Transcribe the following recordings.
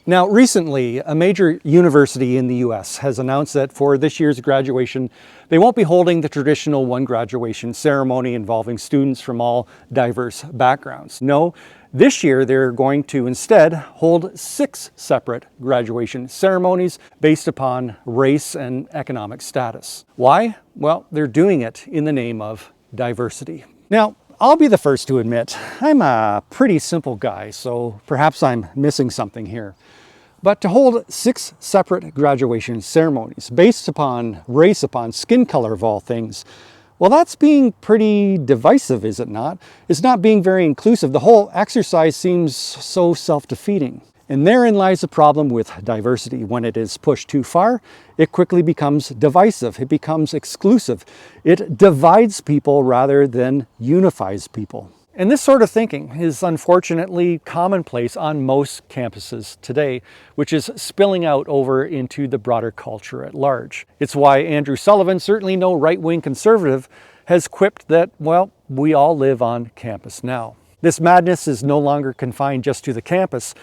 Now, recently, a major university in the US has announced that for this year's graduation, they won't be holding the traditional one graduation ceremony involving students from all diverse backgrounds. No, this year they're going to instead hold 6 separate graduation ceremonies based upon race and economic status. Why? Well, they're doing it in the name of diversity. Now, I'll be the first to admit, I'm a pretty simple guy, so perhaps I'm missing something here. But to hold 6 separate graduation ceremonies based upon race, upon skin color of all things, well, that's being pretty divisive, is it not? It's not being very inclusive. The whole exercise seems so self-defeating. And therein lies the problem with diversity. When it is pushed too far, it quickly becomes divisive. It becomes exclusive. It divides people rather than unifies people. And this sort of thinking is unfortunately commonplace on most campuses today, which is spilling out over into the broader culture at large. It's why Andrew Sullivan, certainly no right-wing conservative, has quipped that, well, we all live on campus now. This madness is no longer confined just to the campus,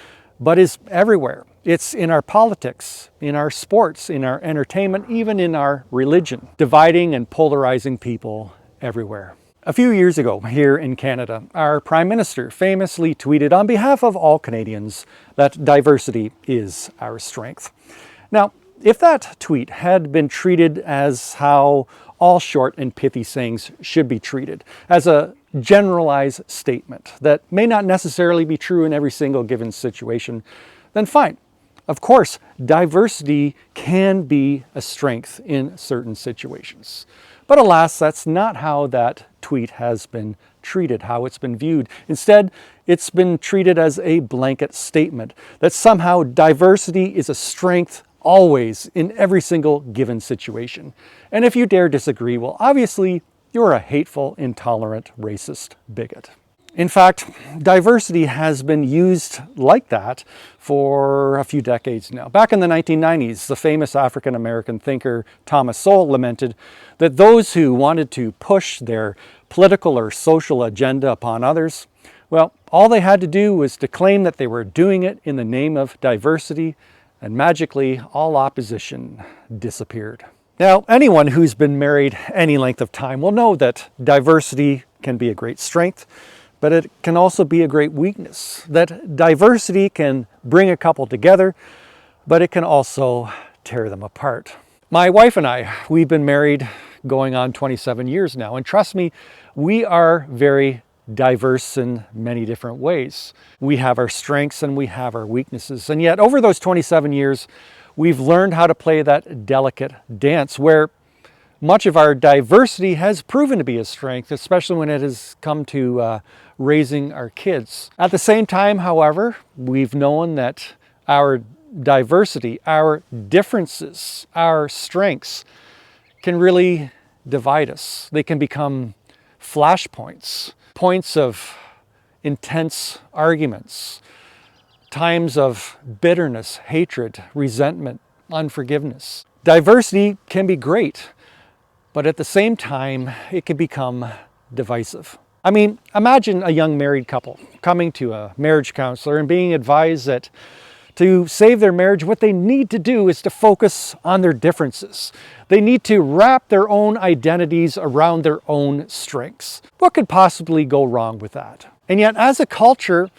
but is everywhere. It's in our politics, in our sports, in our entertainment, even in our religion, dividing and polarizing people everywhere. A few years ago here in Canada, our Prime Minister famously tweeted on behalf of all Canadians that diversity is our strength. Now, if that tweet had been treated as how all short and pithy sayings should be treated, as a generalized statement that may not necessarily be true in every single given situation, then fine. Of course, diversity can be a strength in certain situations. But alas, that's not how that tweet has been treated, how it's been viewed. Instead, it's been treated as a blanket statement that somehow diversity is a strength always in every single given situation. And if you dare disagree, well, obviously, you're a hateful, intolerant, racist bigot. In fact, diversity has been used like that for a few decades now. Back in the 1990s, the famous African-American thinker Thomas Sowell lamented that those who wanted to push their political or social agenda upon others, well, all they had to do was to claim that they were doing it in the name of diversity, and magically all opposition disappeared. Now, anyone who's been married any length of time will know that diversity can be a great strength, but it can also be a great weakness. That diversity can bring a couple together, but it can also tear them apart. My wife and I, we've been married going on 27 years now, and trust me, we are very diverse in many different ways. We have our strengths and we have our weaknesses, and yet over those 27 years, we've learned how to play that delicate dance where much of our diversity has proven to be a strength, especially when it has come to raising our kids. At the same time, however, we've known that our diversity, our differences, our strengths can really divide us. They can become flashpoints, points of intense arguments, times of bitterness, hatred, resentment, unforgiveness. Diversity can be great, but at the same time, it can become divisive. I mean, imagine a young married couple coming to a marriage counselor and being advised that to save their marriage, what they need to do is to focus on their differences. They need to wrap their own identities around their own strengths. What could possibly go wrong with that? And yet, as a culture,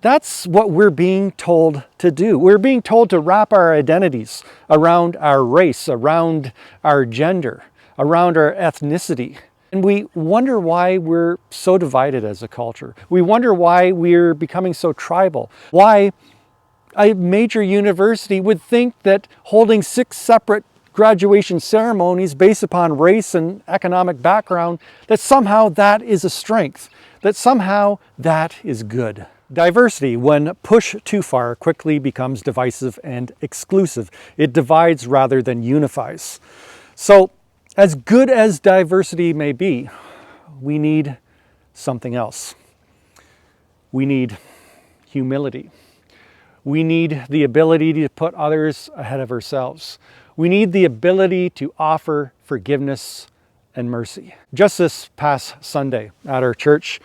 that's what we're being told to do. We're being told to wrap our identities around our race, around our gender, around our ethnicity. And we wonder why we're so divided as a culture. We wonder why we're becoming so tribal. Why a major university would think that holding 6 separate graduation ceremonies based upon race and economic background, that somehow that is a strength, that somehow that is good. Diversity, when pushed too far, quickly becomes divisive and exclusive. It divides rather than unifies. So, as good as diversity may be, we need something else. We need humility. We need the ability to put others ahead of ourselves. We need the ability to offer forgiveness and mercy. Just this past Sunday at our church,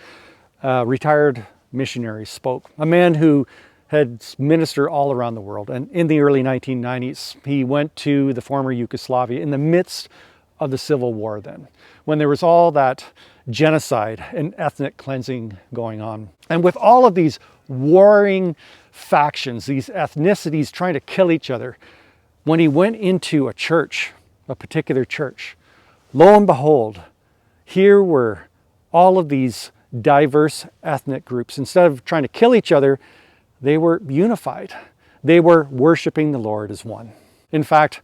a retired missionary spoke. A man who had ministered all around the world. And in the early 1990s, he went to the former Yugoslavia in the midst of the Civil War then, when there was all that genocide and ethnic cleansing going on. And with all of these warring factions, these ethnicities trying to kill each other, when he went into a church, a particular church, lo and behold, here were all of these diverse ethnic groups. Instead of trying to kill each other, they were unified. They were worshiping the Lord as one. In fact,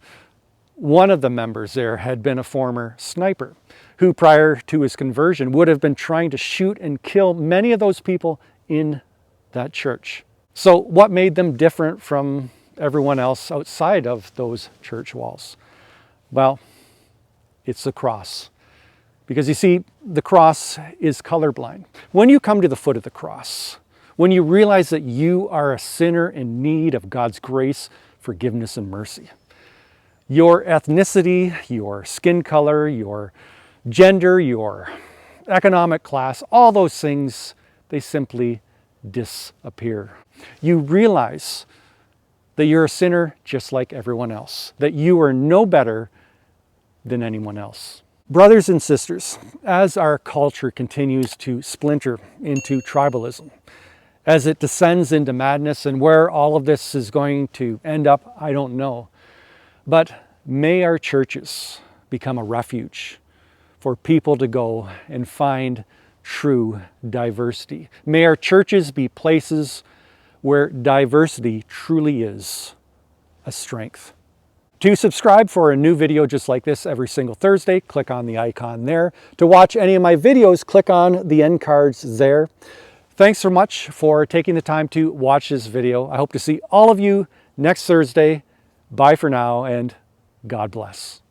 one of the members there had been a former sniper who, prior to his conversion, would have been trying to shoot and kill many of those people in that church. So what made them different from everyone else outside of those church walls? Well, it's the cross. Because you see, the cross is colorblind. When you come to the foot of the cross, when you realize that you are a sinner in need of God's grace, forgiveness, and mercy, your ethnicity, your skin color, your gender, your economic class, all those things, they simply disappear. You realize that you're a sinner just like everyone else, that you are no better than anyone else. Brothers and sisters, as our culture continues to splinter into tribalism, as it descends into madness, and where all of this is going to end up, I don't know. But may our churches become a refuge for people to go and find true diversity. May our churches be places where diversity truly is a strength. To subscribe for a new video just like this every single Thursday, click on the icon there. To watch any of my videos, click on the end cards there. Thanks so much for taking the time to watch this video. I hope to see all of you next Thursday. Bye for now, and God bless.